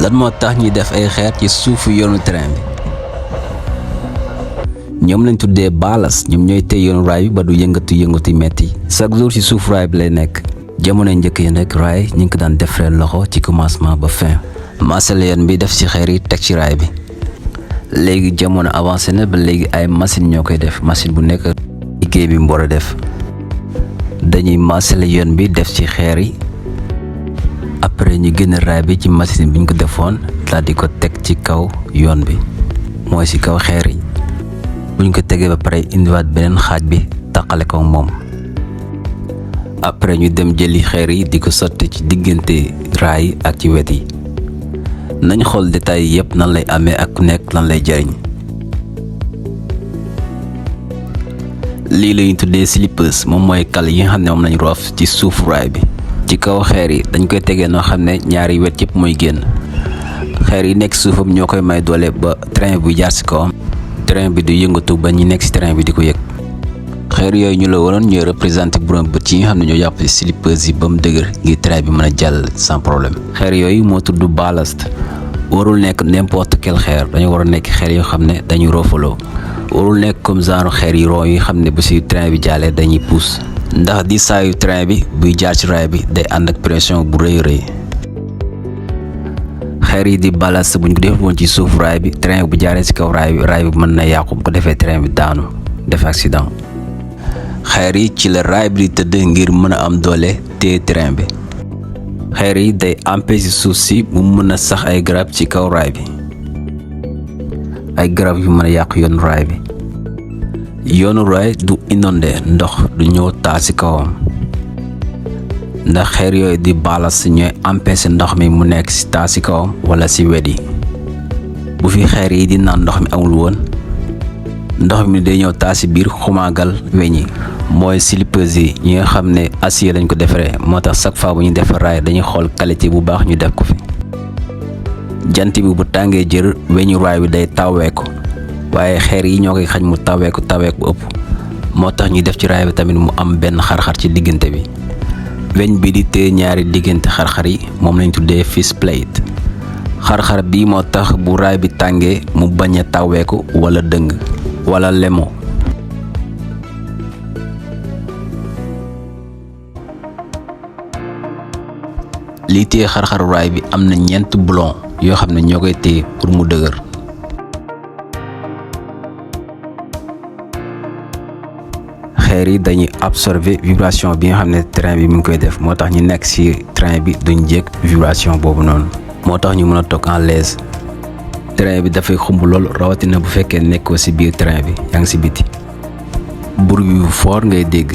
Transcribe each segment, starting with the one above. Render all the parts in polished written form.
lan moo tax ñuy def ay xeer ci suufu yoonu train bi. ñoom lañ tuddee ballast, ñoom ñooy téye yoonu raay bi ba du yëngatu metti chaque jour ci suuf raay bi lay nekk. jamono njëkk yi nag raay ñu ngi ko daan defaree loxo ci commencement ba fin. maasale yoon bi def ci xeer yi teg ci raay bi. léegi jamono avancé na ba léegi ay machine ñoo koy def, machine bu nekk liggéey bi mu war a def. dañuy maasale yoon bi def ci xeer yi après ñu génn raay bi ci machine bi ñu ko defoon daal di ko teg ci kaw yoon bi, mooy ci kaw xeer yi. buñ ko tegee ba pare indiwaat beneen xaaj bi taqale ko moom. après ñu dem jëli xeer yi di ko sotti ci diggante raay yi ak ci wet yi. nañ xool détails yépp nan lay amee ak ku nekk lan lay jariñ. lii lañu tuddee slippers, moom mooy kal yi nga xam ne moom lañ roof ci suufu raay bi. ci kaw xeer yi dañ koy tegee noo xam ne ñaari wet yépp mooy génn. xeer yi nekk suufam ñoo koy may doole ba train bu jaar ci kawam train bi du yëngatu ba ñi nekk ci train bi di ko yëg. xeer yooyu ñu la wonoon ñooy représenté borom bët yi nga xam ne ñoo jàpp ci slippers yi ba mu dëgër ngir train bi mën a jàll sans problème. xeer yooyu moo tudd ballast. warul nekk n'importe quel xeer, dañu war a nekk xeer yoo xam ne dañu roofaloo. warul nekk comme genre xeer yi rond yi xam ne ba ci train bi jàllee dañuy pousse. ndax di saayu train bi buy jaar ci raay bi day ànd ak pression bu rëy rëy. xeer yi di ballast buñ ko def woon ci suuf raay bi, train bu jaaree ci kaw raay bi mën na yàqu, bu ko defee train bi daanu def accident. xeer yi ci la raay bi di tëdd ngir mën a am doole téye train bi. xeer yi day empêcher suuf si mu mën a sax ay garab ci kaw raay bi, ay garab yu mën a yàq yoonu raay bi. yoonu raay du inondé, ndox du ñëw taa ci kawam ndax xeer yooyu di ballast ñooy empêcher ndox mi mu nekk ci taa ci kawam wala ci wet yi. bu fi xeer yi di naan ndox mi amul woon, ndox mi day ñëw taa ci biir xumaagal weñ yi, mooy slippers yi ñi nga xam ne acier lañ ko defaree. moo tax chaque fois bu ñu defar raay dañuy xool qualité bu baax ñu def ko fi. jant bi bu tàngee jër weñu raay bi day taweeku, waaye xeer yi ñoo koy xañ mu taweeku bu ëpp. moo tax ñu def ci raay bi tamit mu am benn xar-xar ci diggante bi. weñ bi di téye ñaari diggante xar-xar yi moom lañ tuddee fist plate. xar-xar bii moo tax bu raay bi tàngee mu bañ a taweeku wala dëng wala lemo. lii téye xar-xaru raay bi am na 4 boulon yoo xam ne ñoo koy téye pour mu dëgër. xeer yi dañuy absorber vibration bi nga xam ne train bi mu ngi koy def, moo tax ñu nekk ci train bi duñ jég vibration boobu noonu, moo tax ñu mën a toog en l'aise. train bi dafay xumb lool, rawatina bu fekkee nekkoo ci biir train bi, yaa ngi ci biti. bruit yu fort ngay dégg.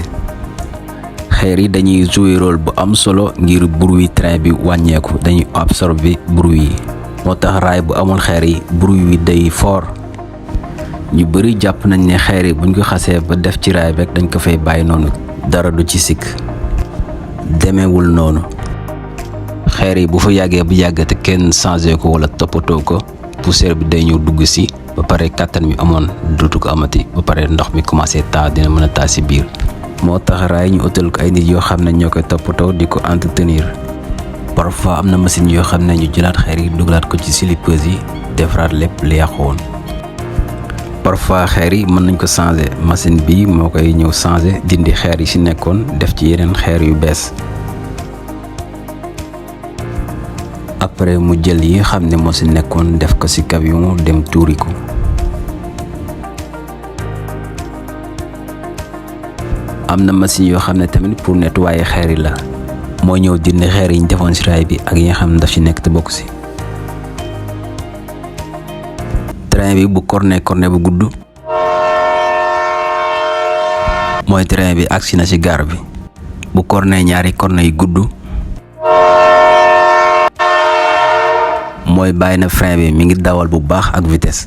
xeer yi dañuy jouer rôle bu am solo ngir bruit train bi wàññeeku, dañuy absorber bruit yi. moo tax raay bu amul xeer yi bruit wi day fort. ñu bari jàpp nañ ne xeer yi buñ ko xasee ba def ci raay rek dañ ko fay bàyyi noonu, dara du ci sikk. demeewul noonu. xeer yi bu fa yàggee bu yàggate kenn changé ko wala toppatoo ko, poussière bi day ñëw dugg ci ba pare kàttan mi amoon dootu ko amati, ba pare ndox mi commencé taa dina mën a taa ci biir. moo tax raay ñu utal ko ay nit yoo xam ne ñoo koy toppatoo di ko entretenir. parfois am na machine yoo xam ne ñu jëlaat xeer yi dugalaat ko ci slippers yi defaraat lépp li yàqu woon. parfois xeer yi mën nañ ko changer, machine bi moo koy ñëw changer dindi xeer yi ci nekkoon def ci yeneen xeer yu bees. après mu jël yi nga xam ne moo ci nekkoon def ko ci camion dem tuuri ko. am na machine yoo xam ne tamit pour nettoyer xeer yi la, moo ñëw dindi xeer yi ñu defoon ci raay bi ak yi nga xam ne daf ci nekk te bokk ci. train bi bu corné bu gudd mooy train bi agsi na ci gare bi. bu corné ñaari corné yu gudd mooy bàyyi na frein bi mi ngi dawal bu baax ak vitesse.